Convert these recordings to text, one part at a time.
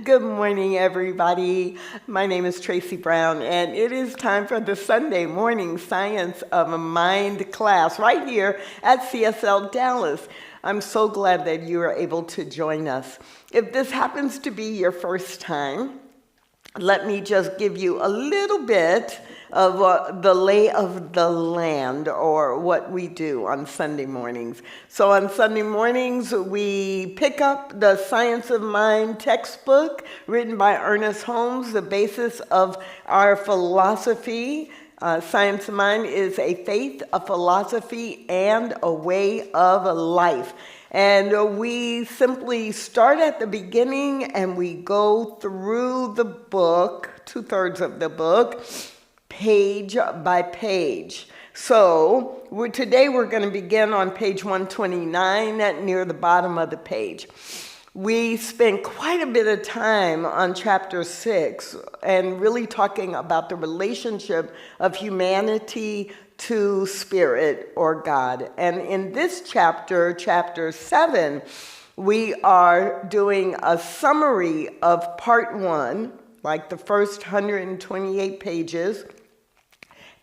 Good morning, everybody. My name is Tracy Brown, and it is time for the Sunday morning Science of Mind class right here at CSLDallas. I'm so glad that you are able to join us. If this happens to be your first time, let me just give you a little bit of the lay of the land, or what we do on Sunday mornings. So on Sunday mornings, we pick up the Science of Mind textbook written by Ernest Holmes, the basis of our philosophy. Science of Mind is a faith, a philosophy, and a way of life. And we simply start at the beginning and we go through the book, 2/3 of the book, page by page. So today we're going to begin on page 129 near the bottom of the page. We spent quite a bit of time on chapter 6 and really talking about the relationship of humanity to spirit or God. And in this chapter, chapter 7, we are doing a summary of part 1, like the first 128 pages,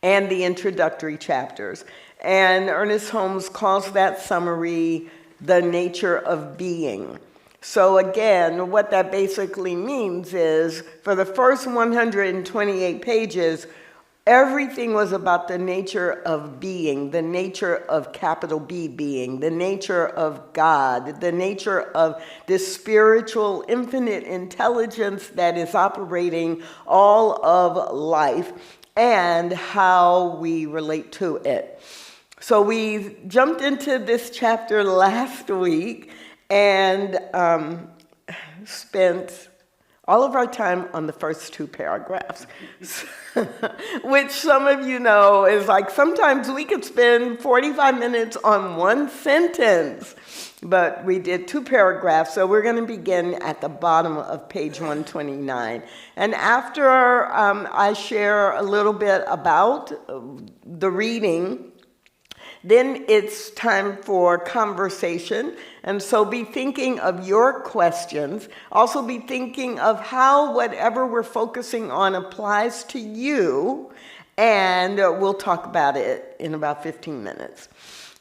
and the introductory chapters. And Ernest Holmes calls that summary the nature of being. So again, what that basically means is for the first 128 pages, everything was about the nature of being, the nature of capital B being, the nature of God, the nature of this spiritual infinite intelligence that is operating all of life, and how we relate to it. So we jumped into this chapter last week and spent all of our time on the first 2 paragraphs, which some of you know is like sometimes we could spend 45 minutes on one sentence, but we did 2 paragraphs, so we're going to begin at the bottom of page 129. And after I share a little bit about the reading, then it's time for conversation. And so be thinking of your questions. Also be thinking of how whatever we're focusing on applies to you. And we'll talk about it in about 15 minutes.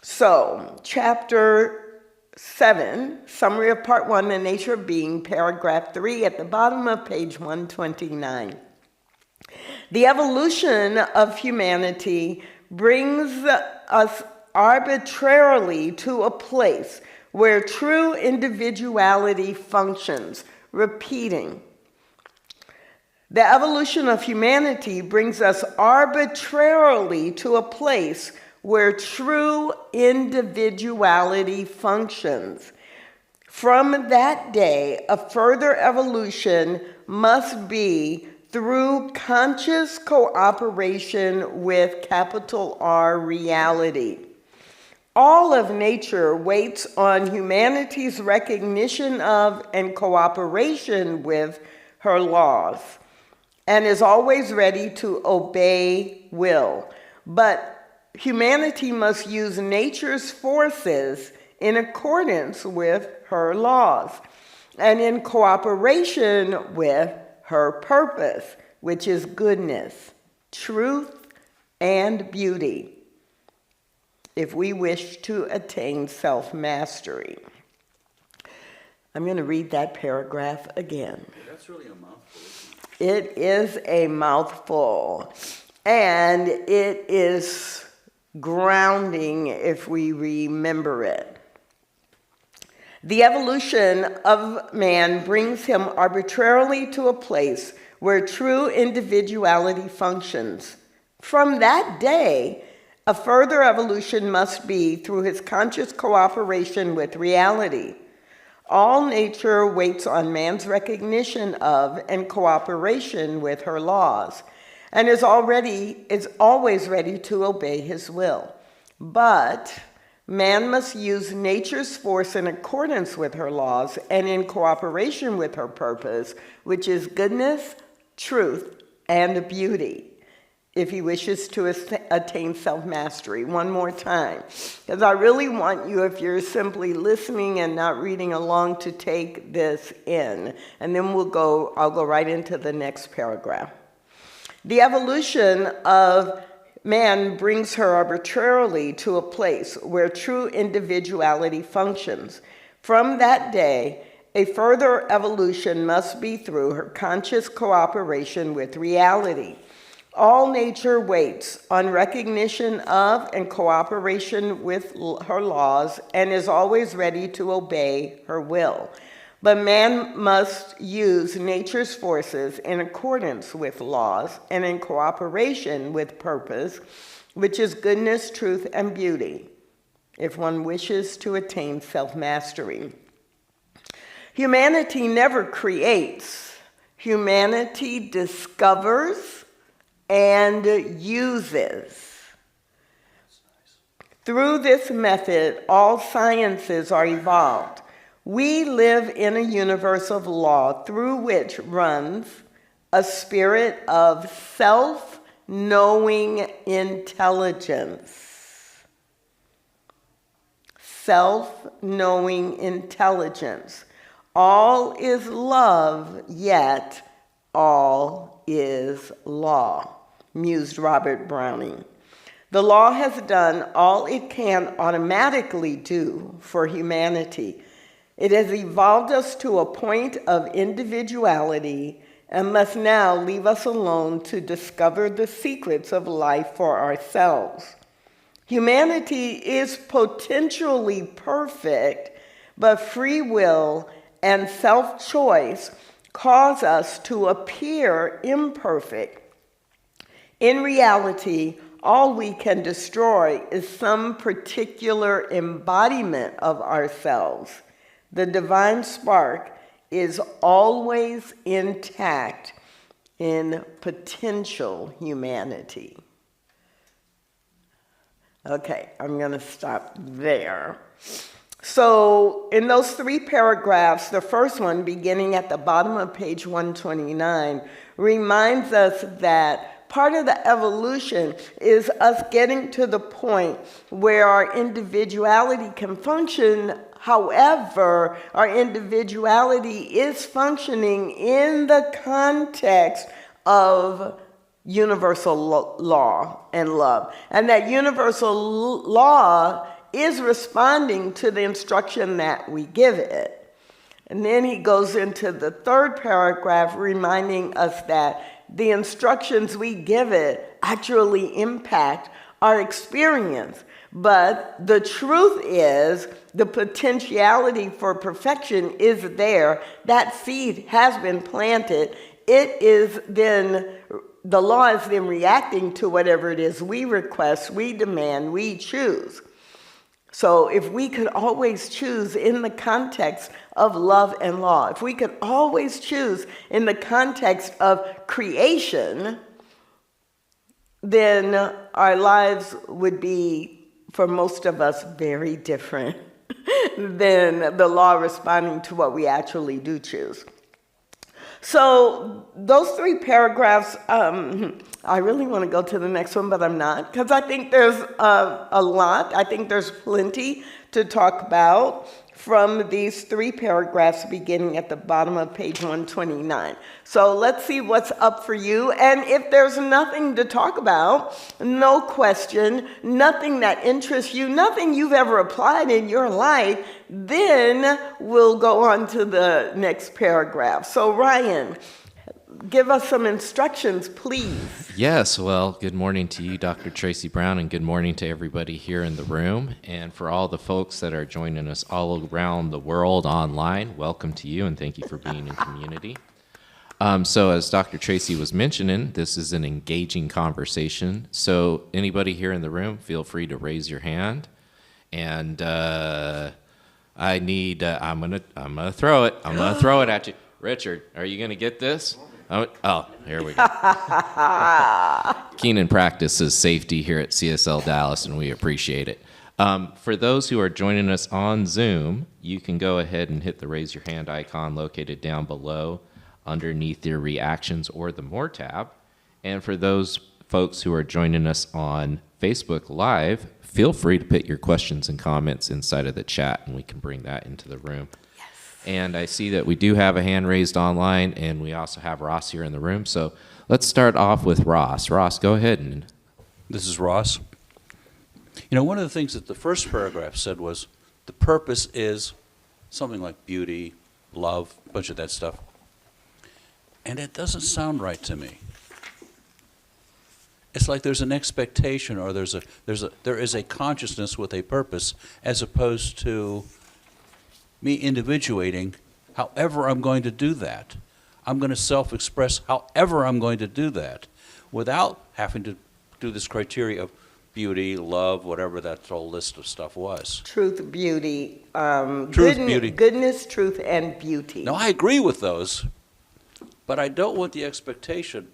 So, chapter 7, summary of part 1, the nature of being, paragraph 3 at the bottom of page 129. The evolution of humanity brings us arbitrarily to a place where true individuality functions. Repeating. The evolution of humanity brings us arbitrarily to a place where true individuality functions. From that day, a further evolution must be through conscious cooperation with capital R reality. All of nature waits on humanity's recognition of and cooperation with her laws, and is always ready to obey will. But humanity must use nature's forces in accordance with her laws, and in cooperation with her purpose, which is goodness, truth, and beauty, if we wish to attain self-mastery. I'm going to read that paragraph again. That's really a mouthful. It is a mouthful, and it is grounding if we remember it. The evolution of man brings him arbitrarily to a place where true individuality functions. From that day, a further evolution must be through his conscious cooperation with reality. All nature waits on man's recognition of and cooperation with her laws, and is always ready to obey his will. But man must use nature's force in accordance with her laws and in cooperation with her purpose, which is goodness, truth, and beauty, if he wishes to attain self-mastery. One more time, because I really want you, if you're simply listening and not reading along, to take this in. And then I'll go right into the next paragraph. The evolution of man brings her arbitrarily to a place where true individuality functions. From that day, a further evolution must be through her conscious cooperation with reality. All nature waits on recognition of and cooperation with her laws and is always ready to obey her will. But man must use nature's forces in accordance with laws and in cooperation with purpose, which is goodness, truth, and beauty, if one wishes to attain self-mastery. Humanity never creates. Humanity discovers and uses. Through this method, all sciences are evolved. We live in a universe of law through which runs a spirit of self-knowing intelligence. Self-knowing intelligence. All is love, yet all is law, mused Robert Browning. The law has done all it can automatically do for humanity. It has evolved us to a point of individuality and must now leave us alone to discover the secrets of life for ourselves. Humanity is potentially perfect, but free will and self-choice cause us to appear imperfect. In reality, all we can destroy is some particular embodiment of ourselves. The divine spark is always intact in potential humanity. Okay, I'm going to stop there. So in those 3 paragraphs, the first one, beginning at the bottom of page 129, reminds us that part of the evolution is us getting to the point where our individuality can function. However, our individuality is functioning in the context of universal law and love. And that universal law is responding to the instruction that we give it. And then he goes into the 3rd paragraph, reminding us that the instructions we give it actually impact our experience. But the truth is, the potentiality for perfection is there. That seed has been planted. It is then, the law is then reacting to whatever it is we request, we demand, we choose. So if we could always choose in the context of love and law, if we could always choose in the context of creation, then our lives would be, for most of us, very different than the law responding to what we actually do choose. So those 3 paragraphs, I really want to go to the next one, but I'm not, because I think there's a lot. I think there's plenty to talk about from these 3 paragraphs beginning at the bottom of page 129. So let's see what's up for you. And if there's nothing to talk about, no question, nothing that interests you, nothing you've ever applied in your life, then we'll go on to the next paragraph. So Ryan, give us some instructions, please. Yes, well, good morning to you, Dr. Tracy Brown, and good morning to everybody here in the room. And for all the folks that are joining us all around the world online, welcome to you, and thank you for being in community. So as Dr. Tracy was mentioning, this is an engaging conversation. So anybody here in the room, feel free to raise your hand. And I'm gonna throw it. I'm gonna throw it at you. Richard, are you gonna get this? Oh, here we go. Keenan practices safety here at CSLDallas, and we appreciate it. For those who are joining us on Zoom, you can go ahead and hit the raise your hand icon located down below underneath your reactions or the more tab. And for those folks who are joining us on Facebook Live, feel free to put your questions and comments inside of the chat, and we can bring that into the room. Yes. And I see that we do have a hand raised online, and we also have Ross here in the room. So let's start off with Ross. Ross, go ahead. And This is Ross. You know, one of the things that the first paragraph said was the purpose is something like beauty, love, a bunch of that stuff. And it doesn't sound right to me. It's like there's an expectation, or there is a consciousness with a purpose, as opposed to me individuating however I'm going to do that. I'm going to self-express however I'm going to do that, without having to do this criteria of beauty, love, whatever that whole list of stuff was. Truth, beauty, Beauty. goodness, truth, and beauty. Now, I agree with those, but I don't want the expectation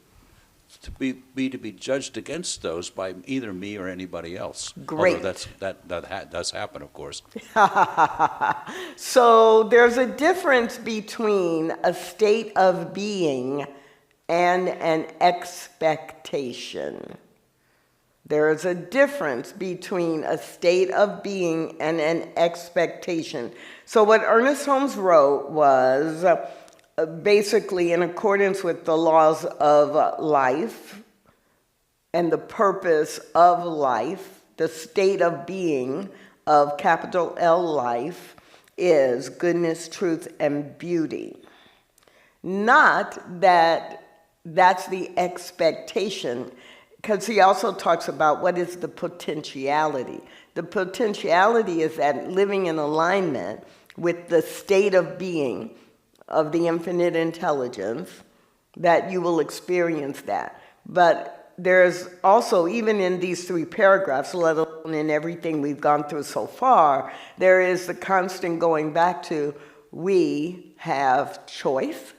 to be judged against those by either me or anybody else. Great. Although that does happen, of course. So there's a difference between a state of being and an expectation. There is a difference between a state of being and an expectation. So what Ernest Holmes wrote was basically in accordance with the laws of life and the purpose of life, the state of being of capital L life is goodness, truth, and beauty. Not that that's the expectation, because he also talks about what is the potentiality. The potentiality is that living in alignment with the state of being of the infinite intelligence, that you will experience that. But there's also, even in these 3 paragraphs, let alone in everything we've gone through so far, there is the constant going back to we have choice.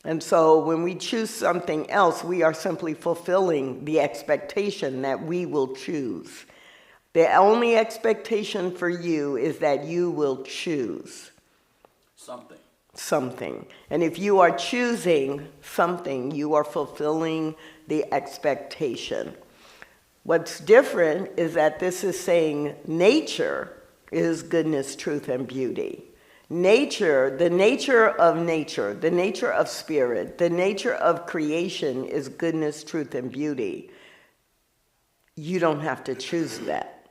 And so when we choose something else, we are simply fulfilling the expectation that we will choose. The only expectation for you is that you will choose something. And if you are choosing something, you are fulfilling the expectation. What's different is that this is saying nature is goodness, truth, and beauty. Nature, the nature of spirit, the nature of creation is goodness, truth, and beauty. You don't have to choose that.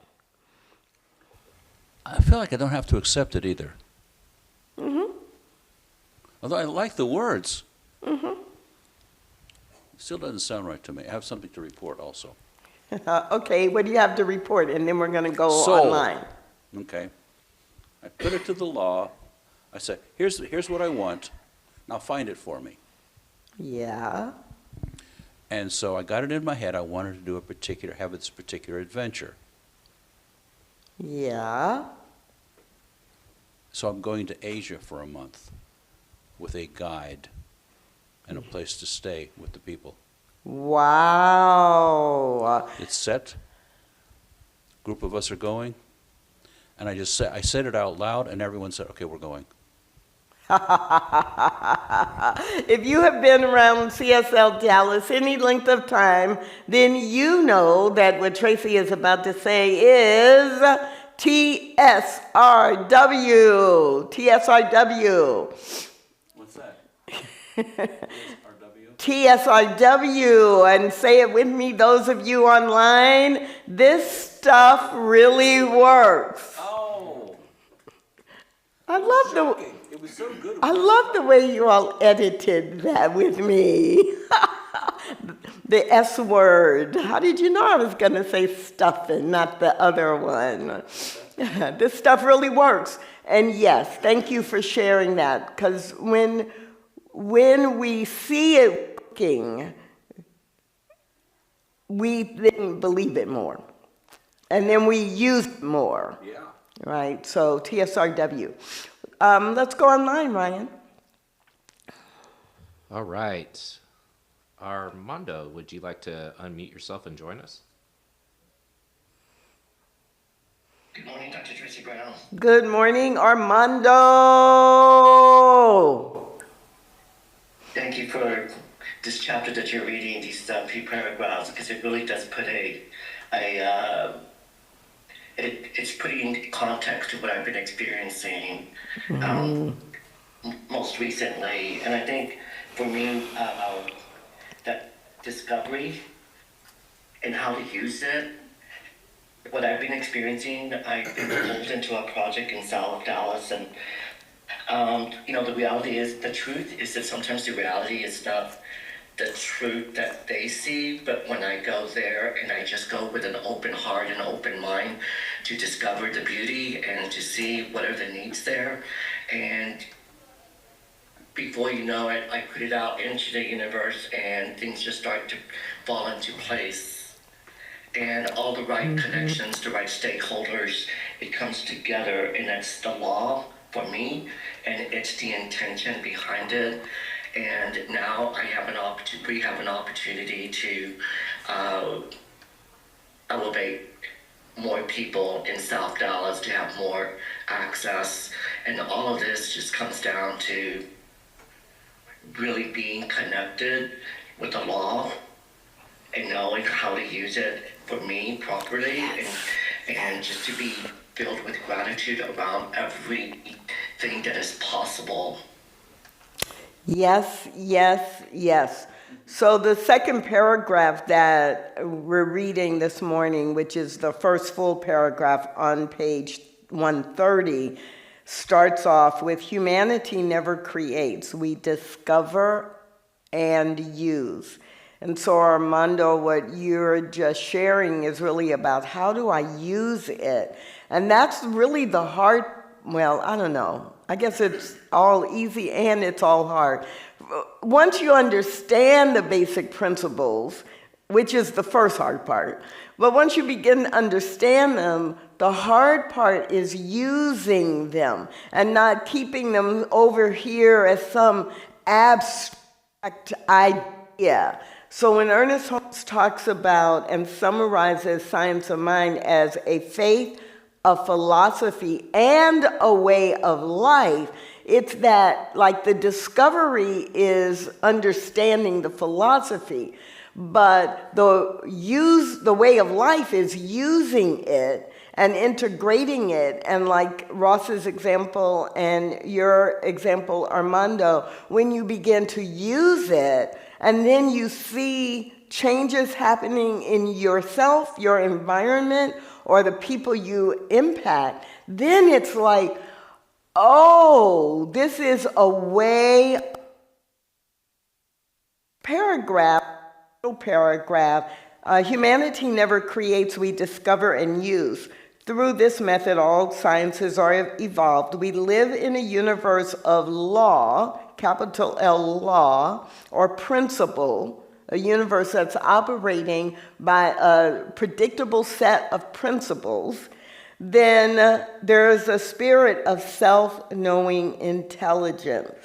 I feel like I don't have to accept it either. Mm-hmm. Although I like the words. Mm-hmm. It still doesn't sound right to me. I have something to report also. Okay, what do you have to report? And then we're going to go Soul. online. Okay. I put it to the law. I said, here's what I want. Now find it for me. Yeah. And so I got it in my head. I wanted to have this particular adventure. Yeah. So I'm going to Asia for a month with a guide and a place to stay with the people. Wow. It's set. A group of us are going. And I said it out loud, and everyone said, okay, we're going. If you have been around CSLDallas any length of time, then you know that what Tracy is about to say is TSRW. TSRW. What's that? TSRW, and say it with me, those of you online, this stuff really works. Oh. I love It was so good. I love the way you all edited that with me. The S word. How did you know I was going to say stuff and not the other one? This stuff really works. And yes, thank you for sharing that, because when we see it working, we then believe it more. And then we use it more. Yeah. Right? So TSRW. Let's go online, Ryan. all right. Armando, would you like to unmute yourself and join us? Good morning, Dr. Tracy Brown. Good morning, Armando. Thank you for this chapter that you're reading, these few paragraphs, because it really does put it's putting context to what I've been experiencing most recently. And I think for me, that discovery and how to use it, what I've been experiencing, I've been pulled into a project in South Dallas, and the reality is, the truth is that sometimes the reality is not the truth that they see, but when I go there and I just go with an open heart and open mind to discover the beauty and to see what are the needs there, and before you know it, I put it out into the universe and things just start to fall into place. And all the right connections, the right stakeholders, it comes together, and that's the law for me, and it's the intention behind it. And now we have an opportunity to elevate more people in South Dallas to have more access. And all of this just comes down to really being connected with the law and knowing how to use it for me properly, and just to be filled with gratitude around everything that is possible. Yes, yes, yes. So the second paragraph that we're reading this morning, which is the first full paragraph on page 130, starts off with humanity never creates, we discover and use. And so Armando, what you're just sharing is really about how do I use it? And that's really the hard, well, I don't know. I guess it's all easy and it's all hard. Once you understand the basic principles, which is the first hard part, but once you begin to understand them, the hard part is using them and not keeping them over here as some abstract idea. So when Ernest Holmes talks about and summarizes science of mind as a faith, a philosophy, and a way of life, it's that, like, the discovery is understanding the philosophy, but the way of life is using it and integrating it. And like Ross's example and your example, Armando, when you begin to use it, and then you see changes happening in yourself, your environment, or the people you impact, then it's like, oh, this is a way, paragraph, humanity never creates, we discover and use. Through this method, all sciences are evolved. We live in a universe of law, capital L law, or principle, a universe that's operating by a predictable set of principles. Then there's a spirit of self-knowing intelligence.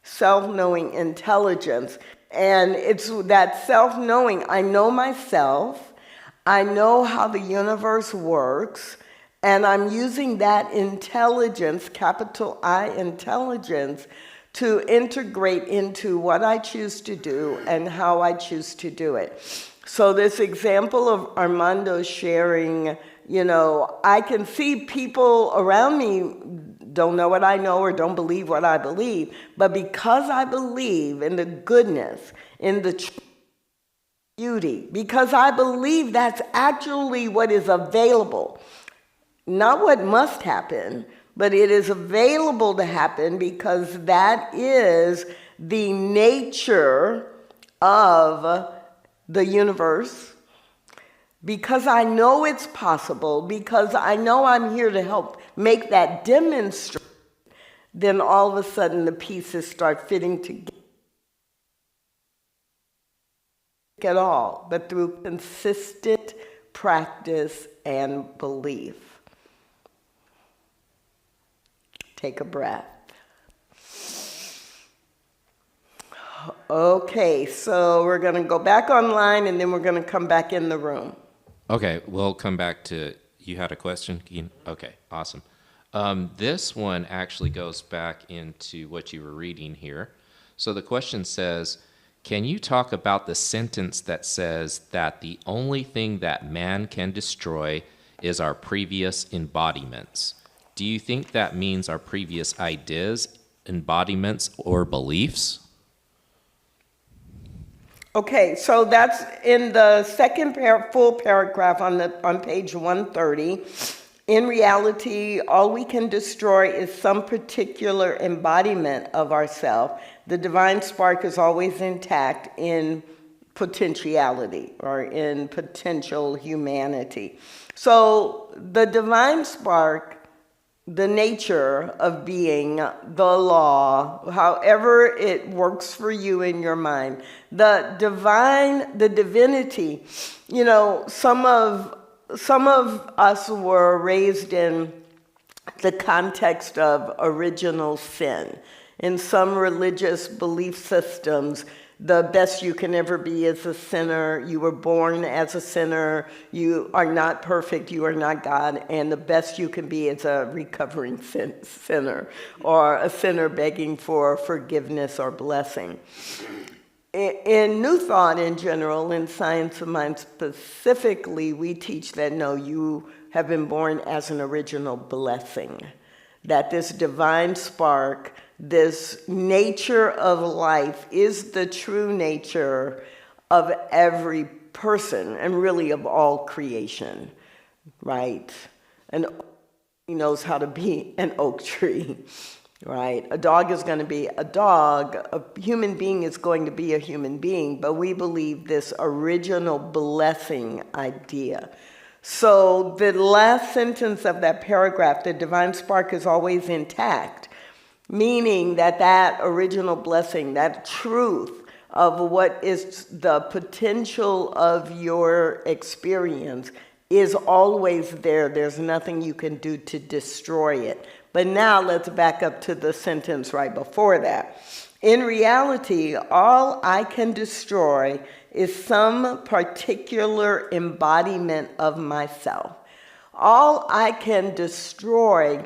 Self-knowing intelligence. And it's that self-knowing, I know myself, I know how the universe works, and I'm using that intelligence, capital I intelligence, to integrate into what I choose to do and how I choose to do it. So this example of Armando sharing, I can see people around me don't know what I know or don't believe what I believe, but because I believe in the goodness, in the beauty, because I believe that's actually what is available, not what must happen, but it is available to happen because that is the nature of the universe. Because I know it's possible, because I know I'm here to help make that demonstrate, then all of a sudden the pieces start fitting together. At all, but through consistent practice and belief. Take a breath. Okay, so we're going to go back online and then we're going to come back in the room. Okay, we'll come back to, you had a question, Keen? Okay, awesome. This one actually goes back into what you were reading here. So the question says, Can you talk about the sentence that says that the only thing that man can destroy is our previous embodiments? Do you think that means our previous ideas, embodiments, or beliefs? Okay, so that's in the second full paragraph on page 130. In reality, all we can destroy is some particular embodiment of ourself. The divine spark is always intact in potentiality or in potential humanity. So the divine spark, the nature of being, the law, however it works for you in your mind, the divinity, you know, some of us were raised in the context of original sin. In some religious belief systems, the best you can ever be is a sinner. You were born as a sinner. You are not perfect. You are not God. And the best you can be is a recovering sinner or a sinner begging for forgiveness or blessing. In New Thought in general, in Science of Mind specifically, we teach that no, you have been born as an original blessing. That this divine spark, this nature of life is the true nature of every person and really of all creation, right? And he knows how to be an oak tree, right? A dog is going to be a dog. A human being is going to be a human being, but we believe this original blessing idea. So the last sentence of that paragraph, the divine spark is always intact, meaning that that original blessing, that truth of what is the potential of your experience is always there. There's nothing you can do to destroy it. But now let's back up to the sentence right before that. In reality, all I can destroy is some particular embodiment of myself. All I can destroy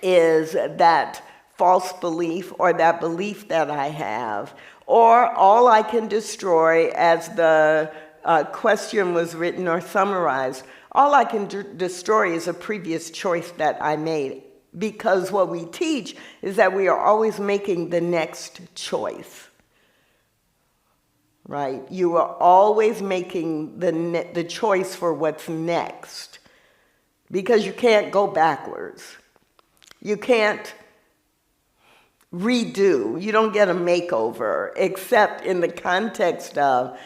is that false belief or that belief that I have, or all I can destroy, as the question was written or summarized, all I can destroy is a previous choice that I made. Because what we teach is that we are always making the next choice, right? You are always making the choice for what's next, because you can't go backwards. You can't redo. You don't get a makeover, except in the context of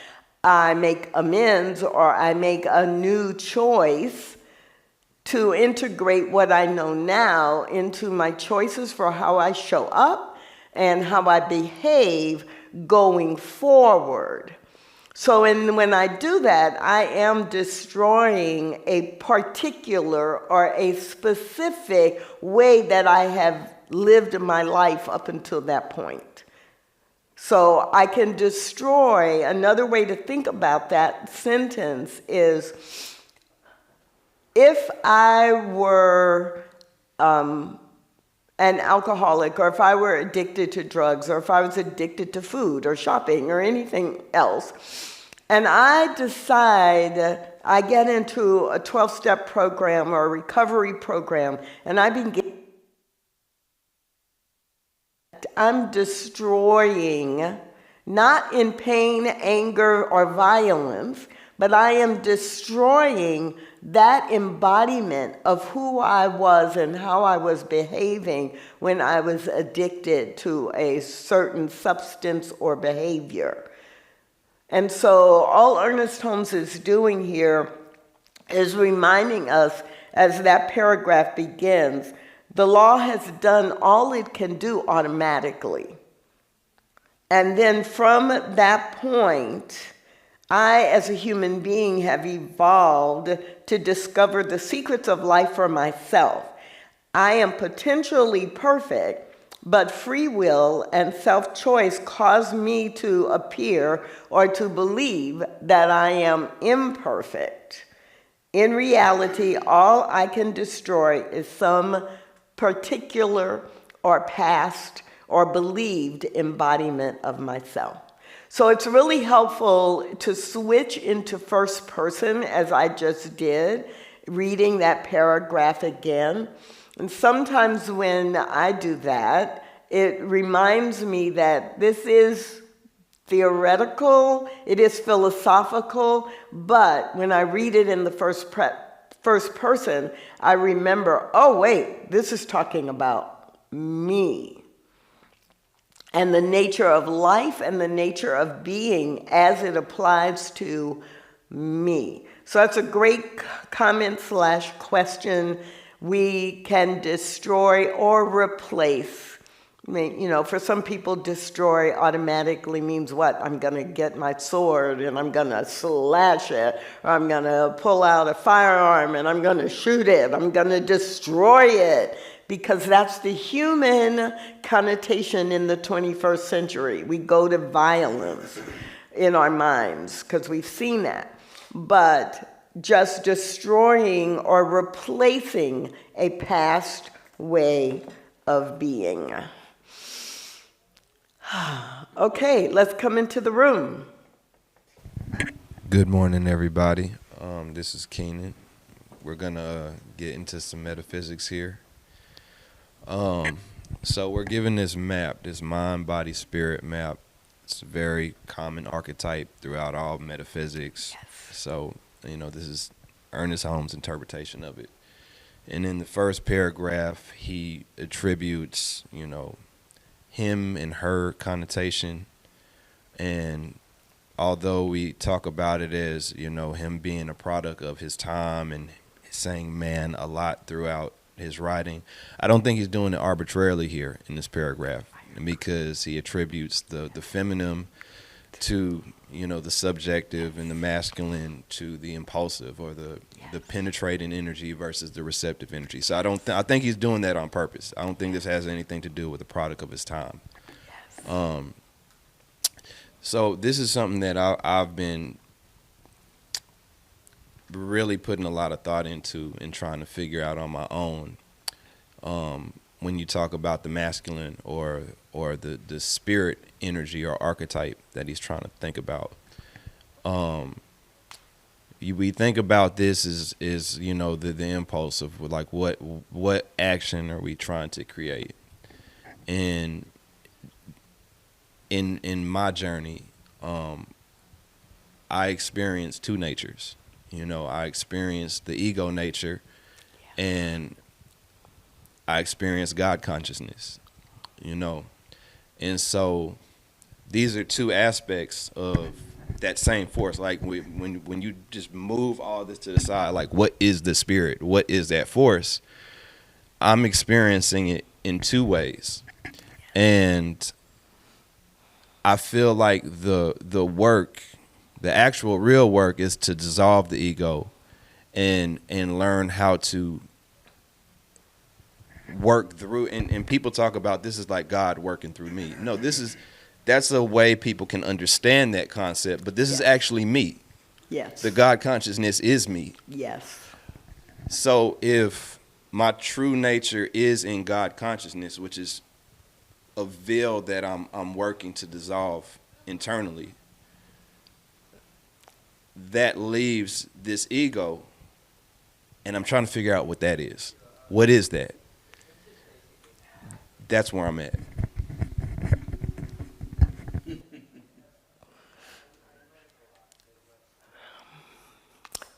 I make amends or I make a new choice to integrate what I know now into my choices for how I show up and how I behave going forward. So when I do that, I am destroying a particular or a specific way that I have lived my life up until that point. So I can destroy, another way to think about that sentence is, if I were an alcoholic, or if I were addicted to drugs, or if I was addicted to food or shopping or anything else, and I decide I get into a 12-step program or a recovery program, and I'm destroying, not in pain, anger, or violence, but I am destroying that embodiment of who I was and how I was behaving when I was addicted to a certain substance or behavior. And so all Ernest Holmes is doing here is reminding us, as that paragraph begins, the law has done all it can do automatically. And then from that point, I, as a human being, have evolved to discover the secrets of life for myself. I am potentially perfect, but free will and self-choice cause me to appear or to believe that I am imperfect. In reality, all I can destroy is some particular or past or believed embodiment of myself. So it's really helpful to switch into first person, as I just did, reading that paragraph again. And sometimes when I do that, it reminds me that this is theoretical, it is philosophical, but when I read it in the first person, I remember, oh wait, this is talking about me. And the nature of life and the nature of being as it applies to me. So that's a great comment / question. We can destroy or replace. I mean, you know, for some people, destroy automatically means what? I'm going to get my sword and I'm going to slash it, or I'm going to pull out a firearm and I'm going to shoot it. I'm going to destroy it, because that's the human connotation in the 21st century. We go to violence in our minds because we've seen that. But just destroying or replacing a past way of being. Okay, let's come into the room. Good morning, everybody. This is Keenan. We're gonna get into some metaphysics here. So we're given this map, this mind, body, spirit map. It's a very common archetype throughout all metaphysics. Yes. So, you know, this is Ernest Holmes' interpretation of it. And in the first paragraph, he attributes, you know, him and her connotation. And although we talk about it as, you know, him being a product of his time and saying man a lot throughout his writing, I don't think he's doing it arbitrarily here in this paragraph, because he attributes the feminine to, you know, the subjective, and the masculine to the impulsive, or the penetrating energy versus the receptive energy. So I think he's doing that on purpose. I don't think this has anything to do with the product of his time. Yes. So this is something that I've been really putting a lot of thought into and trying to figure out on my own. When you talk about the masculine or the spirit energy or archetype that he's trying to think about, we think about this is you know, the impulse of like what action are we trying to create. And in my journey, I experienced two natures. You know, I experienced the ego nature, and I experienced God consciousness, you know. And so these are two aspects of that same force. Like when you just move all this to the side, like what is the spirit? What is that force? I'm experiencing it in two ways. And I feel like the work, the actual real work, is to dissolve the ego and learn how to work through, and people talk about this is like God working through me. No, that's a way people can understand that concept, but this is actually me. Yes. The God consciousness is me. Yes. So if my true nature is in God consciousness, which is a veil that I'm working to dissolve internally, that leaves this ego, and I'm trying to figure out what that is. What is that? That's where I'm at.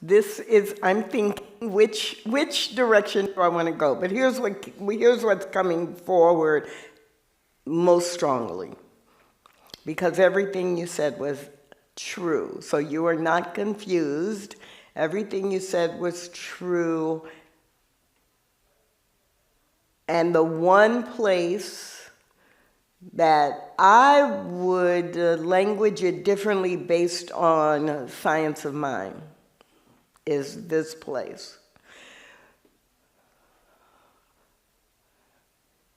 This is, I'm thinking, which direction do I want to go? But here's what's coming forward most strongly, because everything you said was true. So you are not confused. Everything you said was true. And the one place that I would language it differently based on science of mind is this place.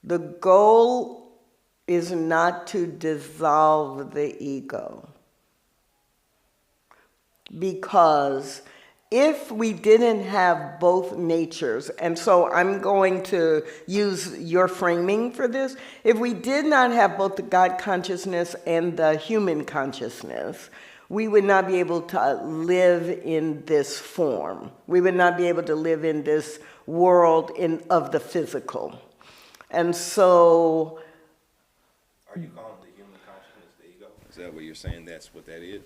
The goal is not to dissolve the ego, because if we didn't have both natures, and so I'm going to use your framing for this, if we did not have both the God consciousness and the human consciousness, we would not be able to live in this form. We would not be able to live in this world of the physical. And so... Are you calling the human consciousness the ego? Is that what you're saying? That's what that is?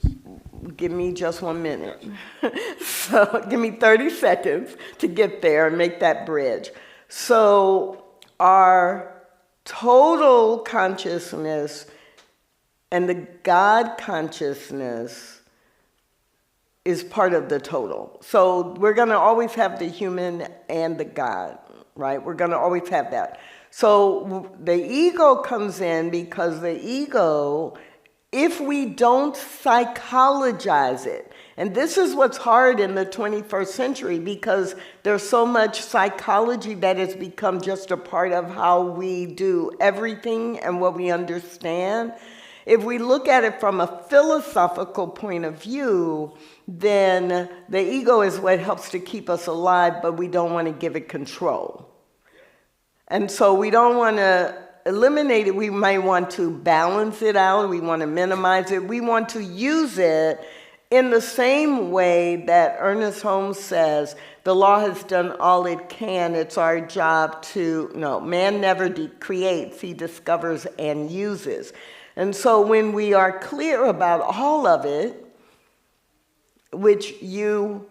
Give me just 1 minute. So give me 30 seconds to get there and make that bridge. So our total consciousness and the God consciousness is part of the total. So we're going to always have the human and the God, right? We're going to always have that. So the ego comes in because the ego, if we don't psychologize it, and this is what's hard in the 21st century because there's so much psychology that has become just a part of how we do everything and what we understand. If we look at it from a philosophical point of view, then the ego is what helps to keep us alive, but we don't want to give it control. And so we don't want to eliminate it. We might want to balance it out. We want to minimize it. We want to use it in the same way that Ernest Holmes says, the law has done all it can. It's our job to, no, man never creates, he discovers and uses. And so when we are clear about all of it, which you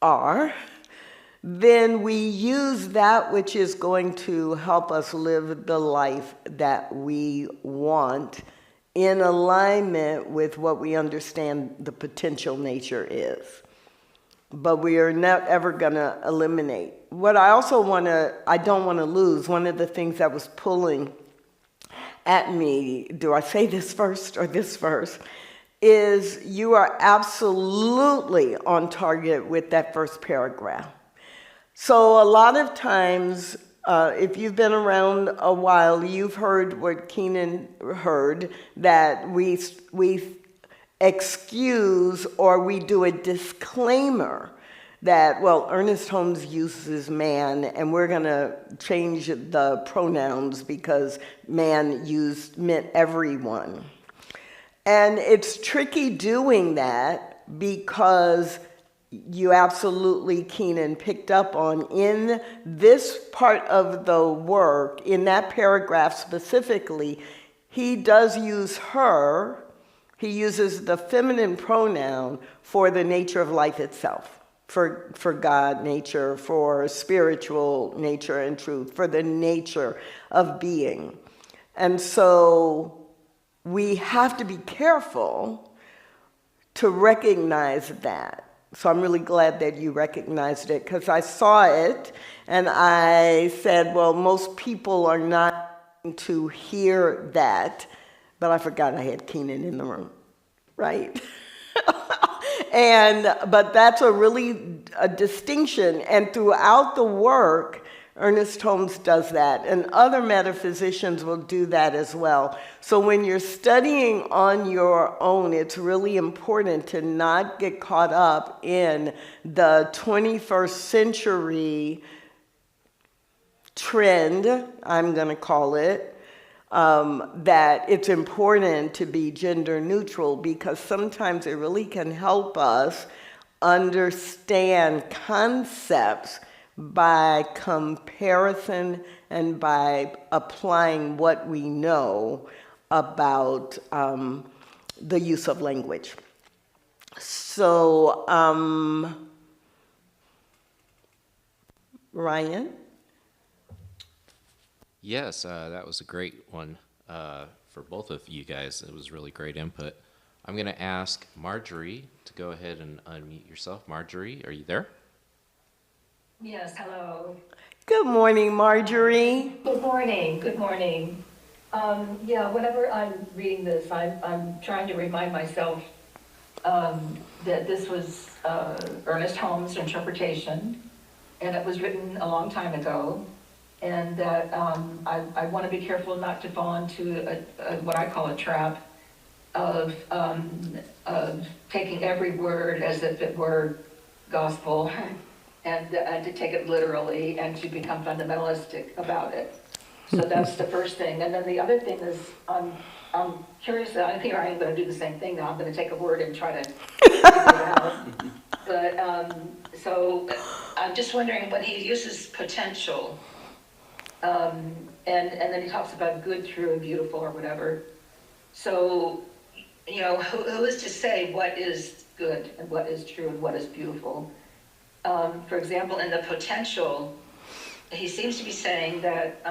are, then we use that which is going to help us live the life that we want in alignment with what we understand the potential nature is. But we are not ever going to eliminate. What I also I don't want to lose, one of the things that was pulling at me, do I say this first or this first, is you are absolutely on target with that first paragraph. So a lot of times, if you've been around a while, you've heard what Keenan heard, that we excuse or we do a disclaimer that, well, Ernest Holmes uses man, and we're going to change the pronouns because man meant everyone. And it's tricky doing that because you absolutely, Keenan, picked up on in this part of the work, in that paragraph specifically, he does use her. He uses the feminine pronoun for the nature of life itself, for God nature, for spiritual nature and truth, for the nature of being. And so we have to be careful to recognize that. So I'm really glad that you recognized it, because I saw it and I said, well, most people are not going to hear that, but I forgot I had Keenan in the room, right? But that's a distinction, and throughout the work, Ernest Holmes does that, and other metaphysicians will do that as well. So when you're studying on your own, it's really important to not get caught up in the 21st century trend, I'm going to call it, that it's important to be gender neutral, because sometimes it really can help us understand concepts by comparison and by applying what we know about the use of language. So, Ryan? Yes, that was a great one for both of you guys. It was really great input. I'm going to ask Marjorie to go ahead and unmute yourself. Marjorie, are you there? Yes, hello. Good morning, Marjorie. Good morning, good morning. Yeah, whenever I'm reading this, I'm trying to remind myself that this was Ernest Holmes' interpretation, and it was written a long time ago, and that I want to be careful not to fall into what I call a trap of taking every word as if it were gospel and to take it literally and to become fundamentalistic about it. So that's the first thing. And then the other thing is, I'm curious, I think I'm going to do the same thing now. I'm going to take a word and try to figure it out. But, so I'm just wondering, when he uses potential, and then he talks about good, true, and beautiful, or whatever. So, you know, who is to say what is good and what is true and what is beautiful? For example, in the potential, he seems to be saying that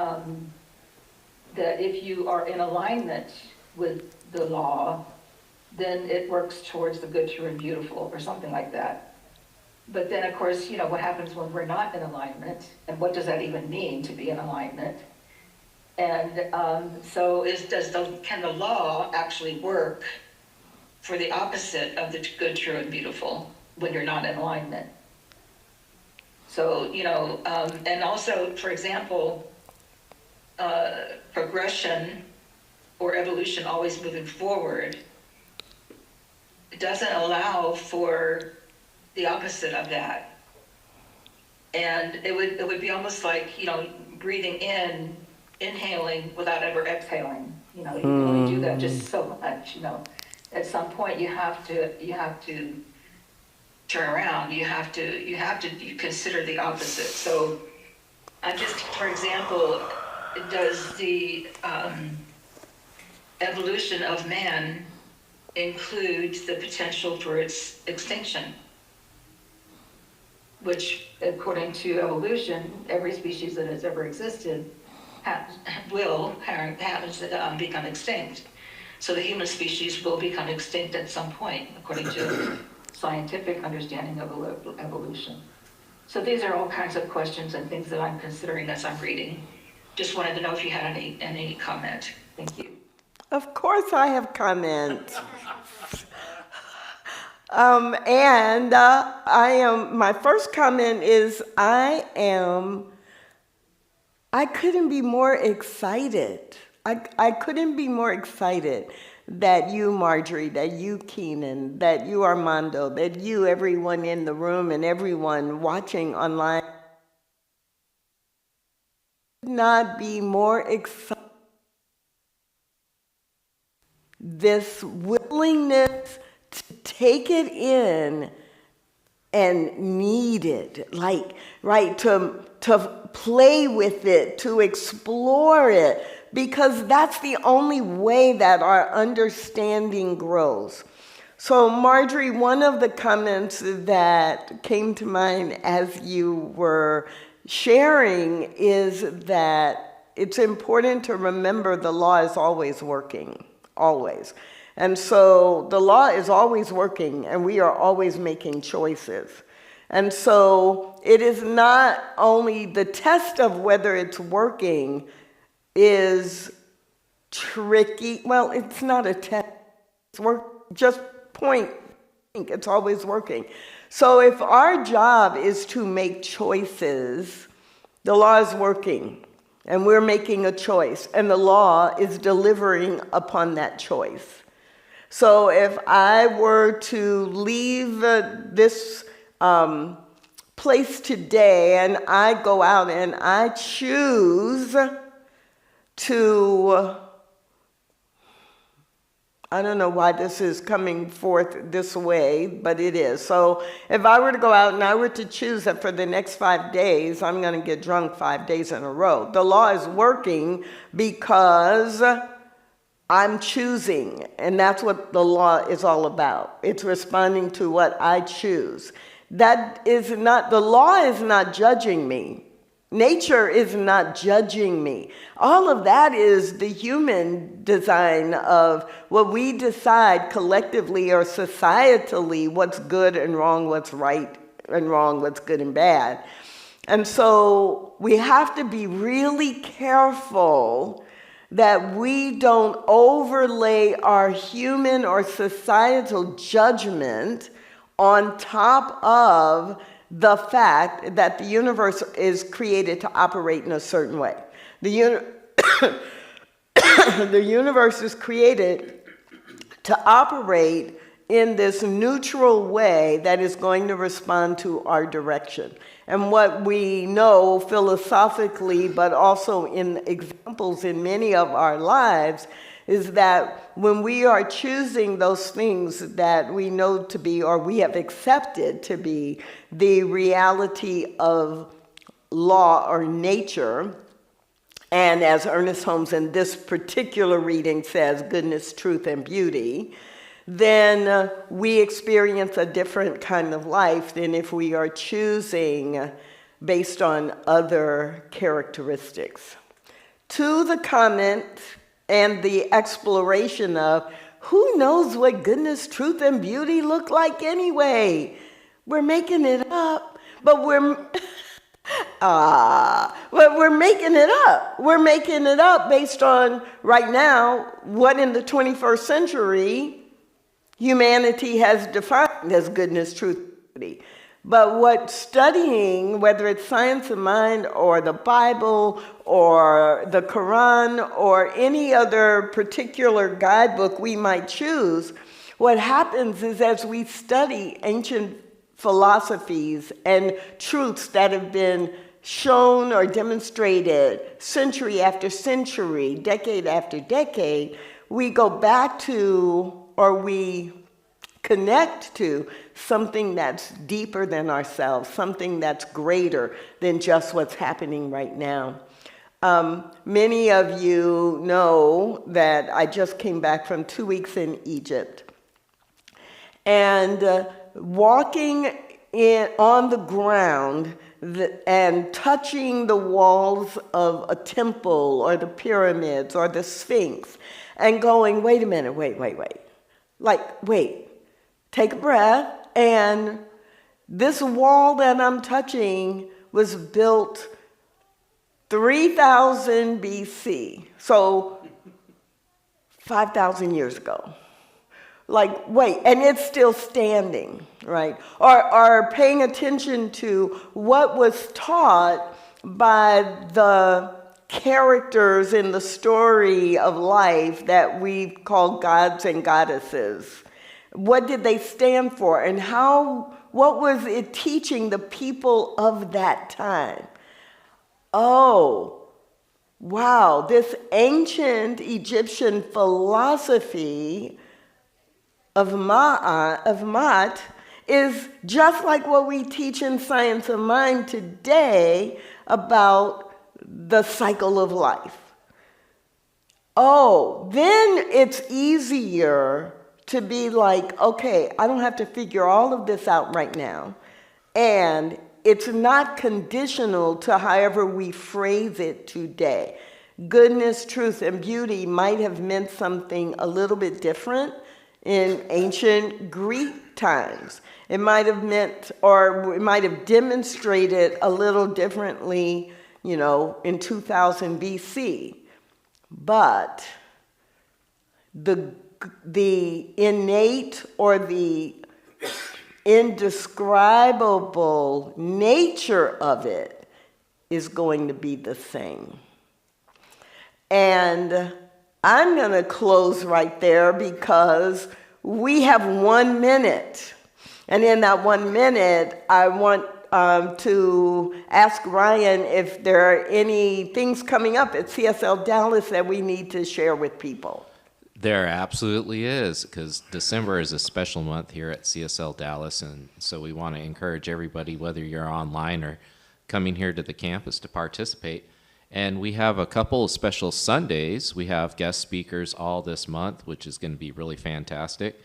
that if you are in alignment with the law, then it works towards the good, true, and beautiful, or something like that. But then, of course, you know, what happens when we're not in alignment, and what does that even mean to be in alignment? And so can the law actually work for the opposite of the good, true, and beautiful when you're not in alignment? So, you know, and also, for example, progression or evolution, always moving forward, it doesn't allow for the opposite of that. And it would be almost like, you know, breathing in, inhaling without ever exhaling. You know, you can only do that just so much, you know. At some point you have to turn around. You have to consider the opposite. So I'm just, for example, does the evolution of man include the potential for its extinction? Which, according to evolution, every species that has ever existed will become extinct. So the human species will become extinct at some point, according to scientific understanding of evolution. So these are all kinds of questions and things that I'm considering as I'm reading. Just wanted to know if you had any comment. Thank you. Of course I have comments. My first comment is I couldn't be more excited. I couldn't be more excited that you, Marjorie, that you, Keenan, that you, Armando, that you, everyone in the room and everyone watching online, could not be more excited. This willingness to take it in and need it, like, right, to play with it, to explore it, because that's the only way that our understanding grows. So, Marjorie, one of the comments that came to mind as you were sharing is that it's important to remember the law is always working, always. And so the law is always working, and we are always making choices. And so it is not only the test of whether it's working is tricky. Well, it's not a test. It's just point. It's always working. So if our job is to make choices, the law is working, and we're making a choice, and the law is delivering upon that choice. So if I were to leave this place today and I go out and I choose to, I don't know why this is coming forth this way, but it is. So if I were to go out and I were to choose that for the next 5 days, I'm going to get drunk 5 days in a row. The law is working because I'm choosing, and that's what the law is all about. It's responding to what I choose. That is not, the law is not judging me. Nature is not judging me. All of that is the human design of what we decide collectively or societally what's good and wrong, what's right and wrong, what's good and bad. And so we have to be really careful that we don't overlay our human or societal judgment on top of the fact that the universe is created to operate in a certain way. The universe is created to operate in this neutral way that is going to respond to our direction. And what we know philosophically, but also in examples in many of our lives, is that when we are choosing those things that we know to be, or we have accepted to be, the reality of law or nature, and as Ernest Holmes in this particular reading says, goodness, truth, and beauty, then we experience a different kind of life than if we are choosing based on other characteristics. To the comment and the exploration of who knows what goodness, truth, and beauty look like anyway? We're making it up, but we're making it up. We're making it up based on, right now, what in the 21st century humanity has defined as goodness, truth, and beauty. But what studying, whether it's science of mind or the Bible or the Quran or any other particular guidebook we might choose, what happens is as we study ancient philosophies and truths that have been shown or demonstrated century after century, decade after decade, we go back to, or we connect to something that's deeper than ourselves, something that's greater than just what's happening right now. Many of you know that I just came back from 2 weeks in Egypt. And walking on the ground and touching the walls of a temple or the pyramids or the Sphinx and going, wait a minute, wait. Like, wait, take a breath. And this wall that I'm touching was built 3000 BC, so 5,000 years ago. Like, wait, and it's still standing, right? Or paying attention to what was taught by the characters in the story of life that we call gods and goddesses. What did they stand for, and what was it teaching the people of that time? Oh, wow, this ancient Egyptian philosophy of Ma'at is just like what we teach in Science of Mind today about the cycle of life. Oh, then it's easier to be like, okay, I don't have to figure all of this out right now. And it's not conditional to however we phrase it today. Goodness, truth, and beauty might have meant something a little bit different in ancient Greek times. It might have meant, or it might have demonstrated a little differently, in 2000 BC. But the innate or the indescribable nature of it is going to be the same. And I'm going to close right there because we have 1 minute. And in that 1 minute, I want to ask Ryan if there are any things coming up at CSLDallas that we need to share with people. There absolutely is, because December is a special month here at CSLDallas, and so we want to encourage everybody, whether you're online or coming here to the campus, to participate. And we have a couple of special Sundays. We have guest speakers all this month, which is going to be really fantastic.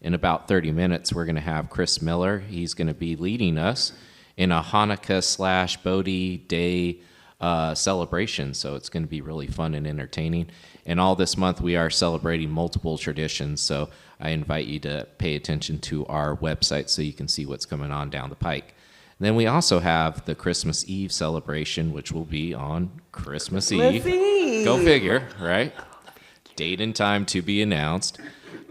In about 30 minutes, we're going to have Chris Miller. He's going to be leading us in a Hanukkah/Bodhi Day celebration, so it's going to be really fun and entertaining. And all this month, we are celebrating multiple traditions, so I invite you to pay attention to our website so you can see what's coming on down the pike. Then we also have the Christmas Eve celebration, which will be on Christmas Eve. Go figure, right? Date and time to be announced.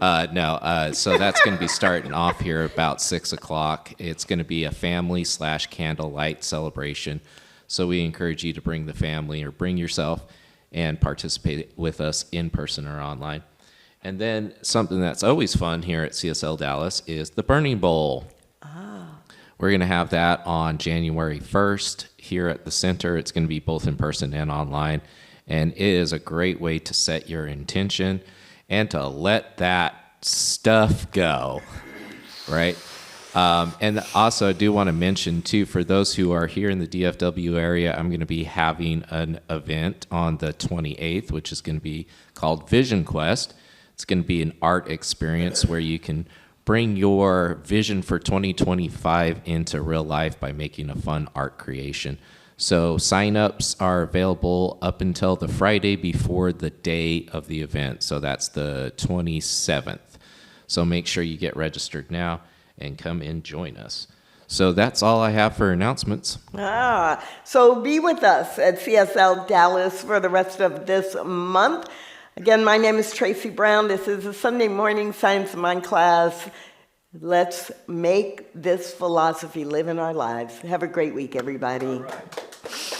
So that's going to be starting off here about 6 o'clock. It's going to be a family/candlelight celebration. So we encourage you to bring the family or bring yourself and participate with us in person or online. And then something that's always fun here at CSL Dallas is the Burning Bowl. We're going to have that on January 1st here at the center. It's going to be both in person and online. And it is a great way to set your intention and to let that stuff go, right? And also, I do want to mention, too, for those who are here in the DFW area, I'm going to be having an event on the 28th, which is going to be called Vision Quest. It's going to be an art experience where you can bring your vision for 2025 into real life by making a fun art creation. So sign-ups are available up until the Friday before the day of the event. So that's the 27th. So make sure you get registered now and come and join us. So that's all I have for announcements. So be with us at CSL Dallas for the rest of this month. Again, my name is Tracy Brown. This is a Sunday morning Science of Mind class. Let's make this philosophy live in our lives. Have a great week, everybody. All right.